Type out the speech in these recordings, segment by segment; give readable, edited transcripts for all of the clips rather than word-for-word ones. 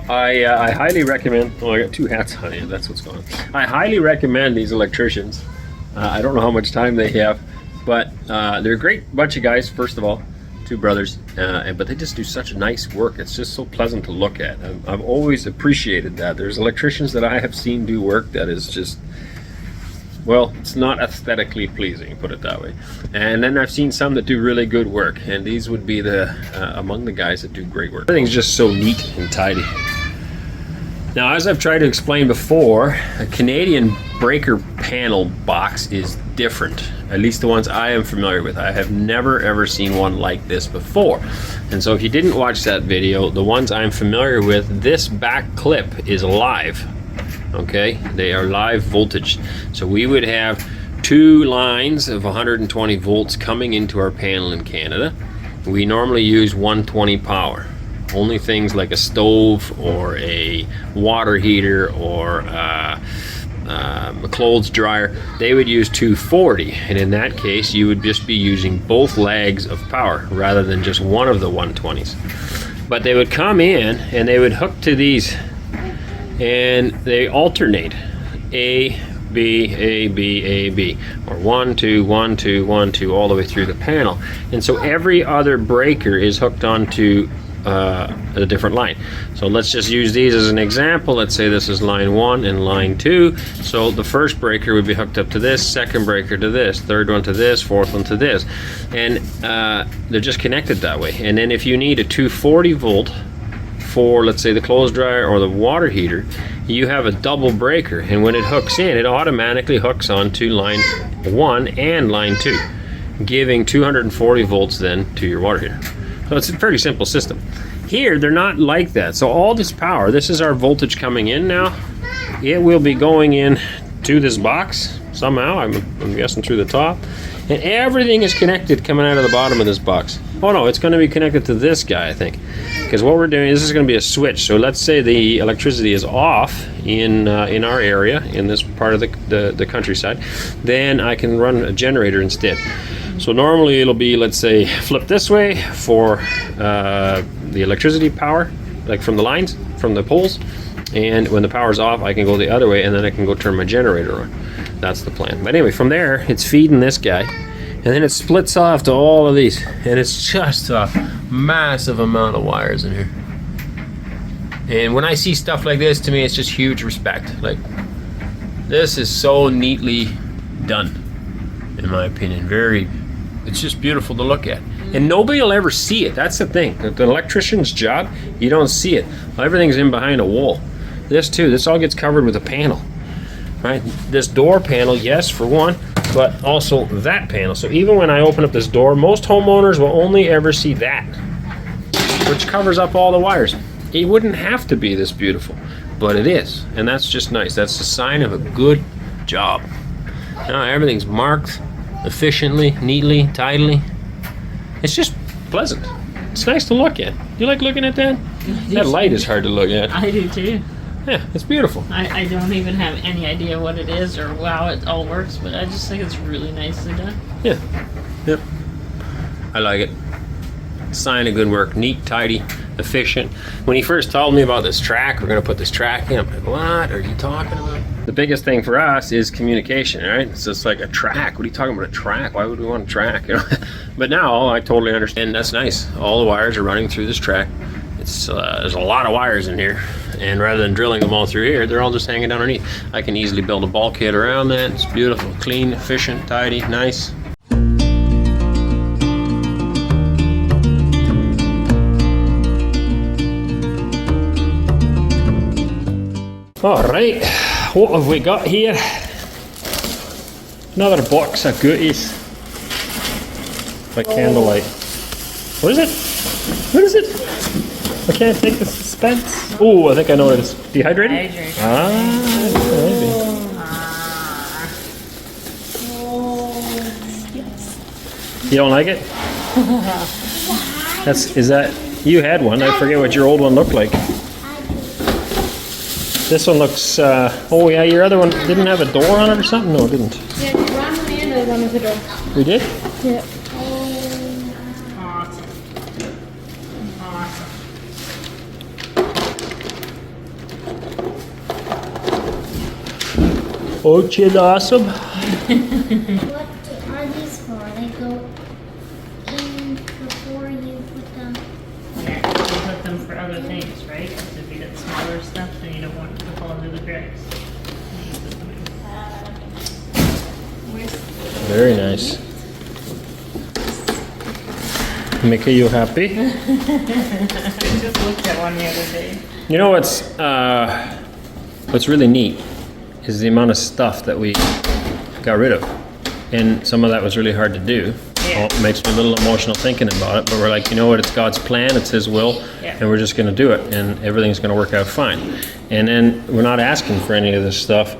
I highly recommend. Oh, I got two hats on it. That's what's going on. I highly recommend these electricians. I don't know how much time they have, but they're a great bunch of guys. First of all, two brothers, but they just do such nice work. It's just so pleasant to look at. I've always appreciated that. There's electricians that I have seen do work that is just, well, it's not aesthetically pleasing, put it that way. And then I've seen some that do really good work, and these would be the among the guys that do great work. Everything's just so neat and tidy. Now, as I've tried to explain before, a Canadian breaker panel box is different, at least the ones I am familiar with. I have never ever seen one like this before. And so if you didn't watch that video, the ones I'm familiar with, this back clip is live. Okay, they are live voltage. So we would have two lines of 120 volts coming into our panel in Canada. We normally use 120 power. Only things like a stove or a water heater or a clothes dryer, they would use 240, and in that case you would just be using both legs of power rather than just one of the 120s. But they would come in and they would hook to these, and they alternate A, B, A, B, A, B, or 1, 2, 1, 2, 1, 2, all the way through the panel. And so every other breaker is hooked onto a different line. So let's just use these as an example. Let's say this is line 1 and line 2. So the first breaker would be hooked up to this, second breaker to this, third one to this, fourth one to this. And they're just connected that way. And then if you need a 240 volt for, let's say, the clothes dryer or the water heater, you have a double breaker, and when it hooks in, it automatically hooks onto line 1 and line 2, giving 240 volts then to your water heater. So it's a pretty simple system. Here, they're not like that. So all this power, this is our voltage coming in now. It will be going in to this box somehow. I'm guessing through the top. And everything is connected coming out of the bottom of this box. Oh no, it's going to be connected to this guy, I think. Because what we're doing, this is going to be a switch. So let's say the electricity is off in our area, in this part of the countryside. Then I can run a generator instead. So normally it'll be, let's say, flip this way for the electricity power, like from the lines, from the poles. And when the power's off, I can go the other way, and then I can go turn my generator on. That's the plan. But anyway, from there, it's feeding this guy, and then it splits off to all of these. And it's just a massive amount of wires in here. And when I see stuff like this, to me, it's just huge respect. Like, this is so neatly done, in my opinion. It's just beautiful to look at. And nobody will ever see it. That's the thing. The electrician's job, you don't see it. Everything's in behind a wall. This too, this all gets covered with a panel. Right? This door panel, yes, for one, but also that panel. So even when I open up this door, most homeowners will only ever see that, which covers up all the wires. It wouldn't have to be this beautiful, but it is. And that's just nice. That's a sign of a good job. Now everything's marked efficiently, neatly, tidily. It's just pleasant. It's nice to look at. You like looking at that? That light is hard to look at. I do too. Yeah, it's beautiful. I don't even have any idea what it is or how it all works, but I just think it's really nicely done. Yeah. Yep. I like it. Sign of good work. Neat, tidy, efficient. When he first told me about this track, we're going to put this track in, I'm like, what are you talking about? The biggest thing for us is communication, right? It's just like a track. What are you talking about, a track? Why would we want a track? You know? But now I totally understand. That's nice. All the wires are running through this track. It's there's a lot of wires in here, and rather than drilling them all through here, they're all just hanging down underneath. I can easily build a bulkhead around that. It's beautiful, clean, efficient, tidy, nice. All right, what have we got here? Another box of goodies by candlelight. What is it? What is it? I can't take the suspense. Oh, I think I know what it is. Dehydrated? Hydrated. Maybe. You don't like it? Is that, you had one. I forget what your old one looked like. This one looks, oh yeah, your other one didn't have a door on it or something? No, it didn't. Yeah, the one and the one with the door. We did? Yeah. Ocean awesome. What are these for? They go in before you put them. Yeah, you put them for other things, right? Because if you get smaller stuff, then you don't want it to fall through the cracks. And you put them in. Very nice. Mickey, you happy? I just looked at one the other day. You know what's really neat is the amount of stuff that we got rid of. And some of that was really hard to do. Yeah. Well, it makes me a little emotional thinking about it, but we're like, you know what, it's God's plan, it's His will, Yeah. and we're just going to do it, and everything's going to work out fine. And then we're not asking for any of this stuff,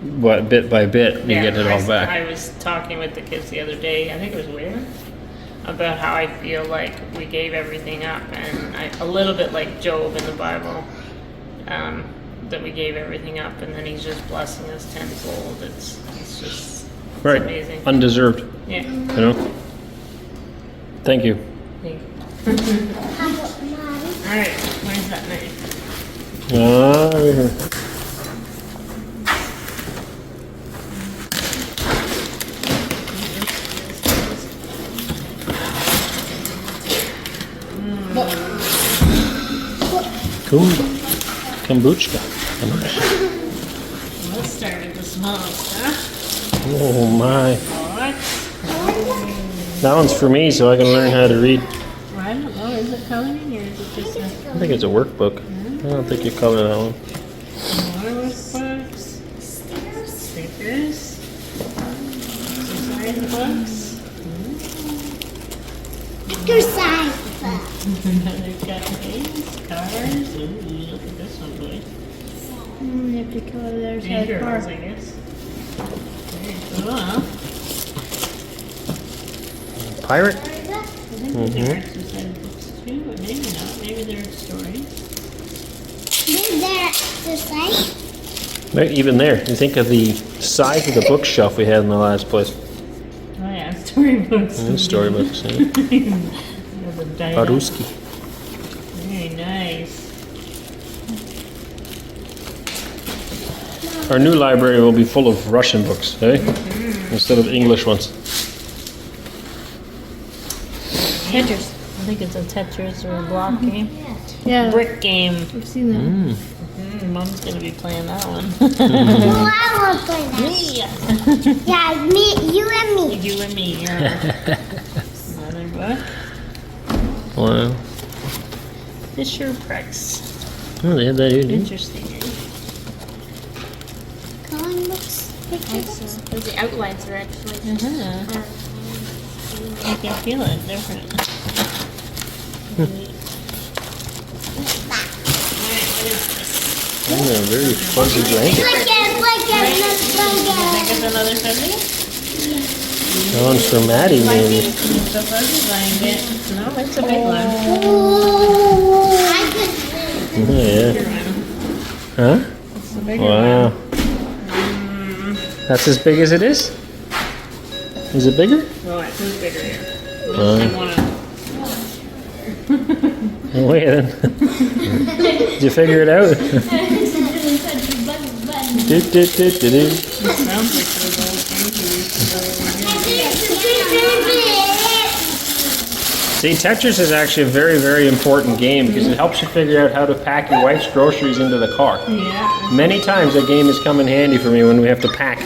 but bit by bit, you get it all back. I was talking with the kids the other day, I think it was Wayland, about how I feel like we gave everything up, and a little bit like Job in the Bible, that we gave everything up, and then He's just blessing us tenfold. It's just Right. amazing. Undeserved, Yeah. you know? Thank you. Thank you. How about mine? All right, where's that knife? Right here. Kombucha. Let's start with the small stuff. Oh my. What? That one's for me so I can learn how to read. Well, I don't know, is it coloring or is it just a I think it's a workbook. I don't think you color that one. waterwork books? Stickers? Exercise books? Exercise. They've got names, cars. Ooh, look at this one, boy. You have to color the other side And of the girls, car. I guess. Very cool, huh? Pirate? I think these are exercise books too, but maybe not. Maybe they're stories. Is there exercise? Right, even there. You think of the size of the bookshelf we had in the last place. Oh yeah, storybooks. Storybooks, yeah. The dialogue. Paruski. Very nice. Our new library will be full of Russian books, eh? Instead of English ones. Tetris. I think it's a Tetris or a block game. Yeah, Brick game. I've seen that. Mom's gonna be playing that one. Well, I want to play that. Yeah. Yeah, me, you and me. You and me, yeah. Another book. Wow. Fisher Price. Oh, they had that here, didn't they? Interesting. Eh? Coloring books, picture books. The outlines are actually. Uh-huh. You can feel it different. Alright, what is this? Oh, a very fuzzy blanket. Like Think it. it's another fuzzy? That one's for Maddie, maybe. It's a fuzzy blanket. No, it's a big one. I could Oh, yeah. Bigger one. Huh? It's a bigger Wow. one. That's as big as it is? Is it bigger? Oh, it is bigger here. Wow. I wanna... Oh, wait then. Did you figure it out? Do, do, do, do, do. It sounds like those old games we used to play when we were See, Tetris is actually a very, very important game because it helps you figure out how to pack your wife's groceries into the car. Yeah. Many times that game has come in handy for me when we have to pack.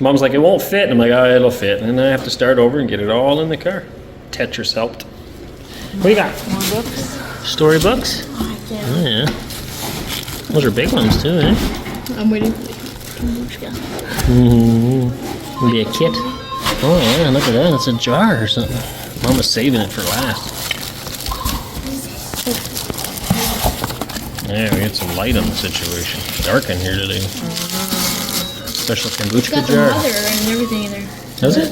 Mom's like, it won't fit. And I'm like, oh, it'll fit. And then I have to start over and get it all in the car. Tetris helped. What do you got? More books? Storybooks? Oh, yeah. Those are big ones too, eh? I'm waiting for the kombucha. Mm-hmm. Maybe a kit. Oh, yeah, look at that. It's a jar or something. Mom was saving it for last. Yeah, we get some light on the situation. Dark in here today. Special kombucha Got the jar. mother and everything in there. Does it?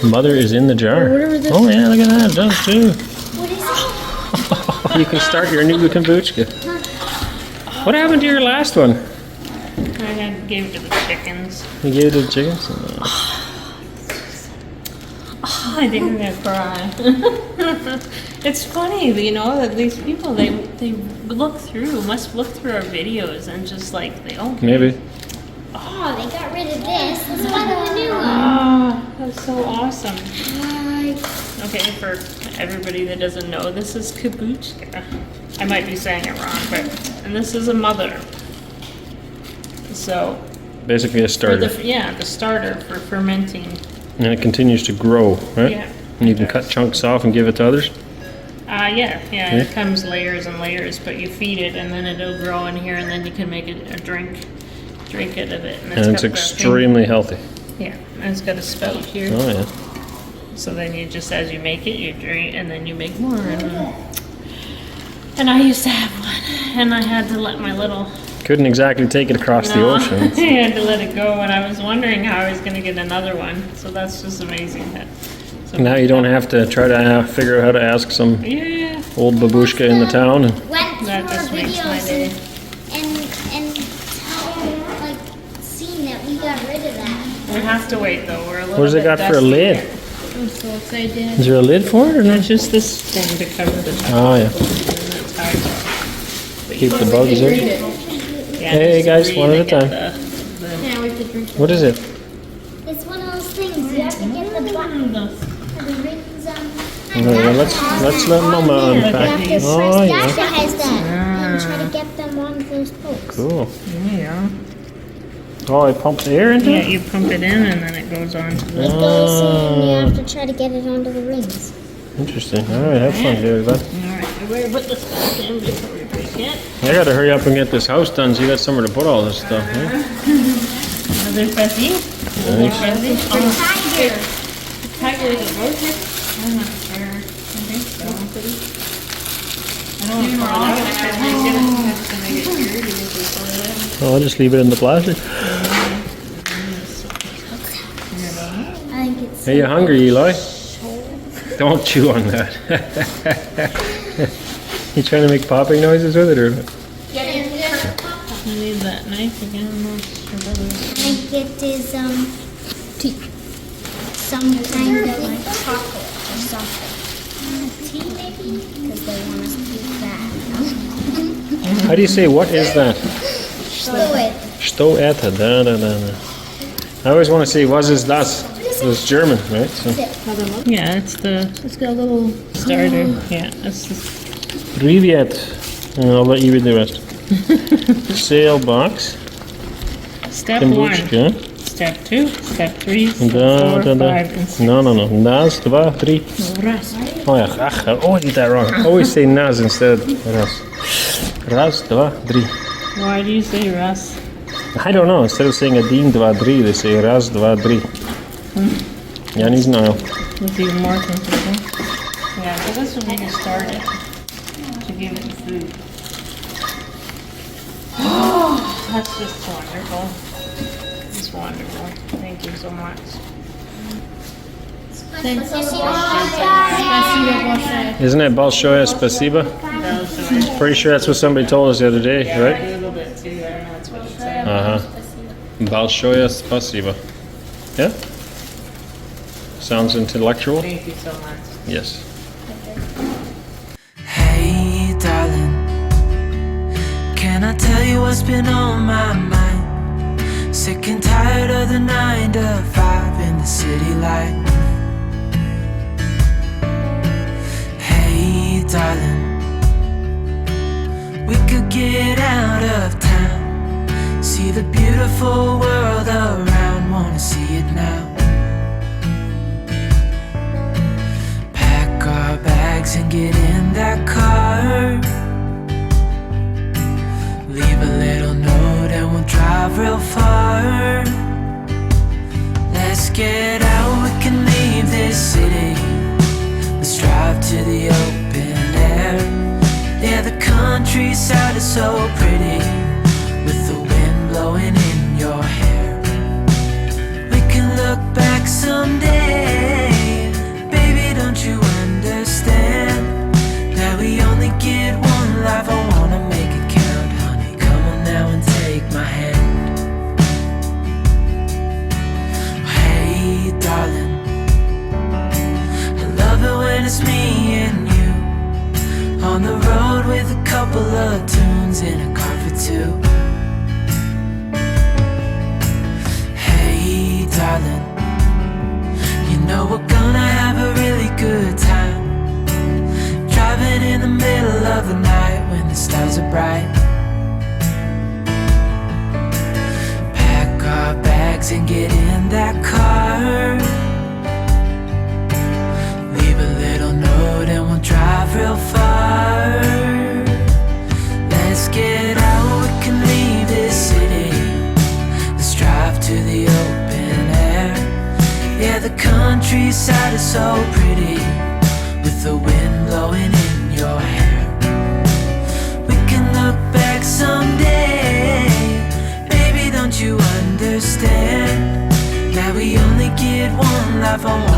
Mother is in the jar. whatever this Oh yeah, look at that. It does too. What is it? You can start your new kombucha. What happened to your last one? I gave it to the chickens. You gave it to the chickens? Oh, I think I'm gonna cry. It's funny, you know, that these people they must look through our videos and just like Maybe. Oh, they got rid of this. Let's buy the new one. Oh, that's so awesome. Like, Okay, for everybody that doesn't know, this is Kombucha. I might be saying it wrong, and this is a mother. So Basically a starter. the starter for fermenting. And it continues to grow, right? Yeah. And you can cut chunks off and give it to others. Yeah. It comes layers and layers, but you feed it and then it'll grow in here, and then you can make it a drink out of it. And it's got the extremely healthy. thing- Yeah, and it's got a spout here. Oh, yeah. So then you just, as you make it, you drink, and then you make more. And I used to have one, and I had to let my little. Couldn't exactly take it across the No, ocean. I had to let it go, and I was wondering how I was going to get another one. So that's just amazing. Now you don't have to try to figure out how to ask some Yeah. old babushka in the town. And went through That our just makes my videos day. and seen that we got rid of that. We have to wait though. We're a little. What's it bit got for a dusty lid? here. I'm so excited. is there a lid for it or not? It's just this thing to cover the top. Oh, yeah. And it's hard to- but Keep you the must bugs Read in. it. Yeah, Hey, just guys, read one at to a time. get Yeah, we have to drink it. What is it? It's one of those things you have to get the button, the rings on. Well, let's let Mama You have unpack. to press Oh, that yeah. that has that and try to get them on those pokes. Cool. Yeah. Oh, it pumps air into Yeah, it? you pump it in and then it goes on to the. It goes in and you have to try to get it onto the rings. Interesting. All right, have fun, everybody. Alright, we better put this back in before we break it. I gotta hurry up and get this house done so you got somewhere to put all this stuff. Huh? Another fuzzy? Nice. Fuzzy? Tiger. Tiger is a roach? I'm not sure. I think so. I don't want to pour it out. I think it's to make it cured. You need to pour it in. Oh, I'll just leave it in the plastic. I think it's. Hey, you hungry, Eli? Don't chew on that. You trying to make popping noises with it or what? I need that knife again. I think it is some kind of like chocolate or something. Tea maybe? Because they want us to eat that. How do you say what is that? Fluid. Sto eta, da da da da. I always want to say was is das. It's German, right? So. Yeah, it's It's got a little. starter. Yeah, it's the Privet. And I'll let you read the rest. Sale box. step one. Kombucha. Step 2, step 3, step 4, Da, da, da. 5, and 6. No. Das, dva, tri. Ras. Oh yeah, ach, I always get that wrong. I always say nas instead of ras. Ras, dva, tri. Why do you say ras? I don't know. Instead of saying один, два, три, they say raz, dva, tri. Я не знаю. It's even more confusing. Yeah, but this will make it started to give it food. Oh, that's just wonderful. It's wonderful. Thank you so much. Thanks. Spasibo. Isn't it Balshoya Spasiba? That was the Pretty sure that's what somebody told us the other day, I right? googled it too. I don't know that's what it said. Uh-huh. Balshoya Spasiba. Yeah? Sounds intellectual? Thank you so much. Yes. Hey, darling, can I tell you what's been on my mind? Sick and tired of the 9 to 5 in the city life. Hey, darling, we could get out of town, see the beautiful world around, wanna see it now. Pack our bags and get in that car, leave a little note and we'll drive real far. Let's get out, we can leave this city. Let's drive to the open air. Yeah, the countryside is so pretty, with the wind blowing in your hair. We can look back someday, baby, don't you understand that we only get one life? I wanna make it count, honey, come on now and take my hand. Hey, darling, I love it when it's me and you. of tunes in a car for two. Hey darling, you know we're gonna have a really good time, driving in the middle of the night when the stars are bright. Pack our bags and get in that car, leave a little note and we'll drive real far. Let's get out, we can leave this city, let's drive to the open air. Yeah, the countryside is so pretty, with the wind blowing in your hair. We can look back someday, baby, don't you understand that we only get one life, I